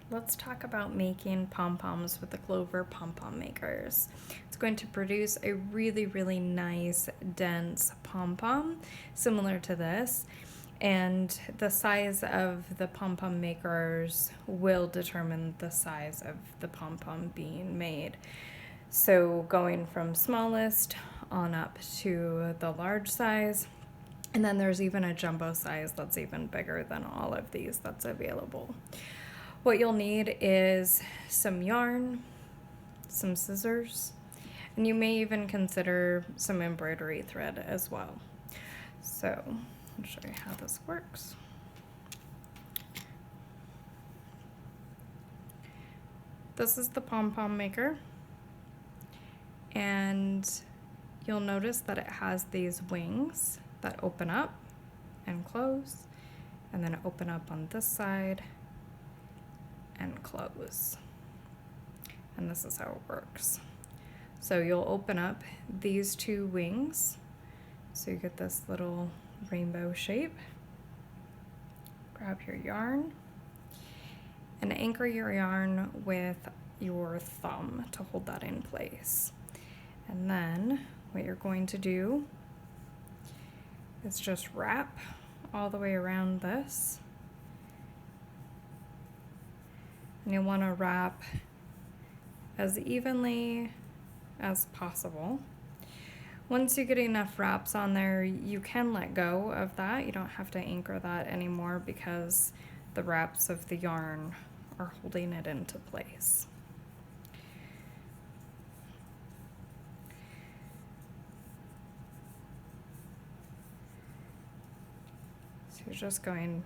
let's talk about making pom-poms with the Clover Pom Pom Makers. It's going to produce a really nice, dense pom-pom, similar to this. And the size of the pom-pom makers will determine the size of the pom-pom being made. So going from smallest on up to the large size, and then there's even a jumbo size that's even bigger than all of these that's available. What you'll need is some yarn, some scissors, and you may even consider some embroidery thread as well. So I'll show you how this works. This is the Pom Pom Maker, and you'll notice that it has these wings that open up and close, and then open up on this side and close. And this is how it works. So you'll open up these two wings, so you get this little rainbow shape. Grab your yarn and anchor your yarn with your thumb to hold that in place. And then what you're going to do is just wrap all the way around this. And you'll want to wrap as evenly as possible. Once you get enough wraps on there, you can let go of that. You don't have to anchor that anymore because the wraps of the yarn are holding it into place. So you're just going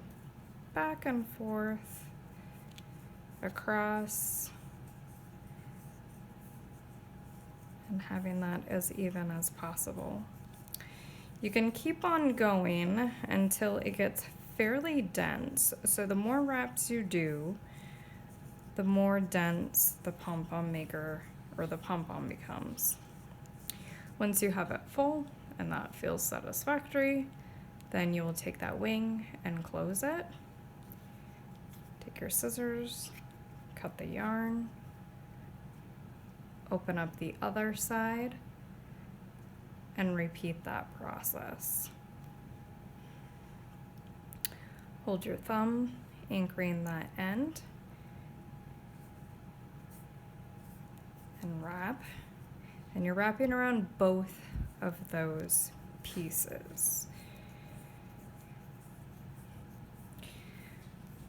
back and forth across and having that as even as possible. You can keep on going until it gets fairly dense. So the more wraps you do, the more dense the pom pom maker or the pom pom becomes. Once you have it full and that feels satisfactory, then you will take that wing and close it. Take your scissors, cut the yarn, open up the other side, and repeat that process. Hold your thumb, anchoring that end, and wrap. And you're wrapping around both of those pieces.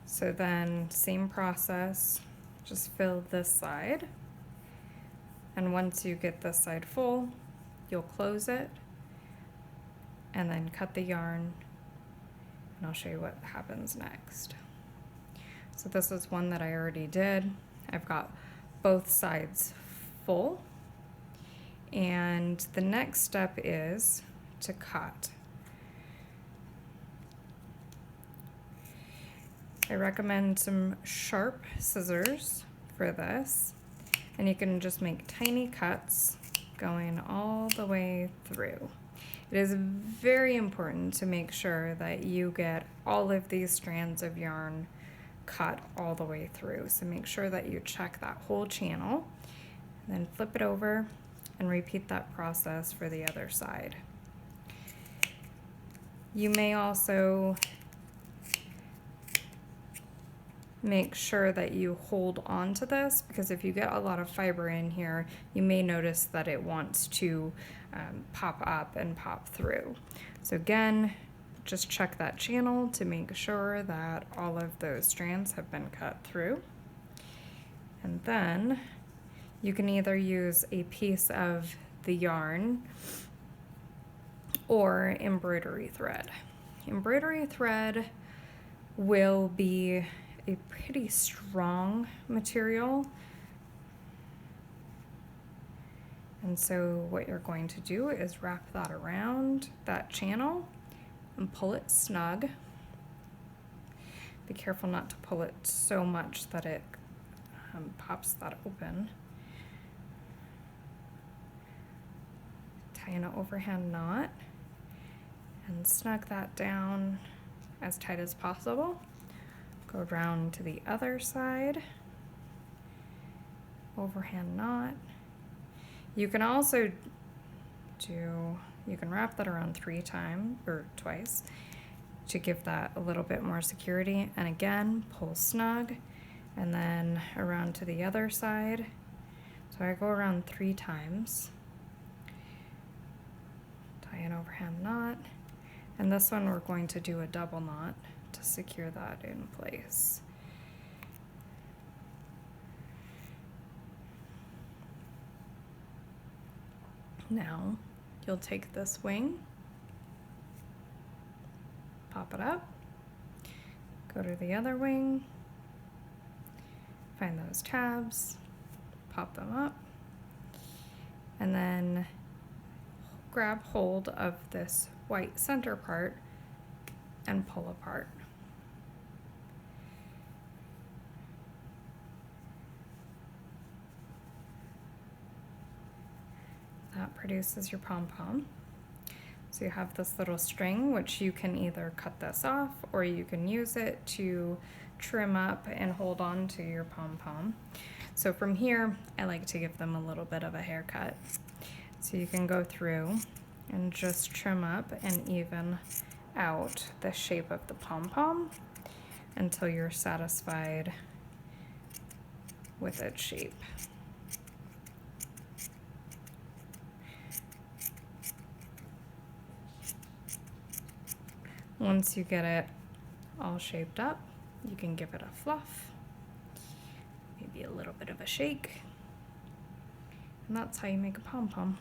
So then, same process, just fill this side. And once you get this side full, you'll close it and then cut the yarn, and I'll show you what happens next. So this is one that I already did. I've got both sides full, and the next step is to cut. I recommend some sharp scissors for this, and you can just make tiny cuts going all the way through. It is very important to make sure that you get all of these strands of yarn cut all the way through. So make sure that you check that whole channel, and then flip it over and repeat that process for the other side. You may also make sure that you hold on to this, because if you get a lot of fiber in here, you may notice that it wants to pop up and pop through. So again, just check that channel to make sure that all of those strands have been cut through. And then you can either use a piece of the yarn or embroidery thread. Embroidery thread will be a pretty strong material. And so what you're going to do is wrap that around that channel and pull it snug. Be careful not to pull it so much that it pops that open. Tie an overhand knot and snug that down as tight as possible. Go around to the other side overhand knot. You can also you can wrap that around 3 times or twice to give that a little bit more security, and again pull snug and then around to the other side. So I go around 3 times, tie an overhand knot, and this one we're going to do a double knot to secure that in place. Now you'll take this wing, pop it up, go to the other wing, find those tabs, pop them up, and then grab hold of this white center part and pull apart. That produces your pom-pom. So you have this little string, which you can either cut this off or you can use it to trim up and hold on to your pom-pom. So from here, I like to give them a little bit of a haircut. So you can go through and just trim up and even out the shape of the pom-pom until you're satisfied with its shape. Once you get it all shaped up, you can give it a fluff, maybe a little bit of a shake, and that's how you make a pom-pom.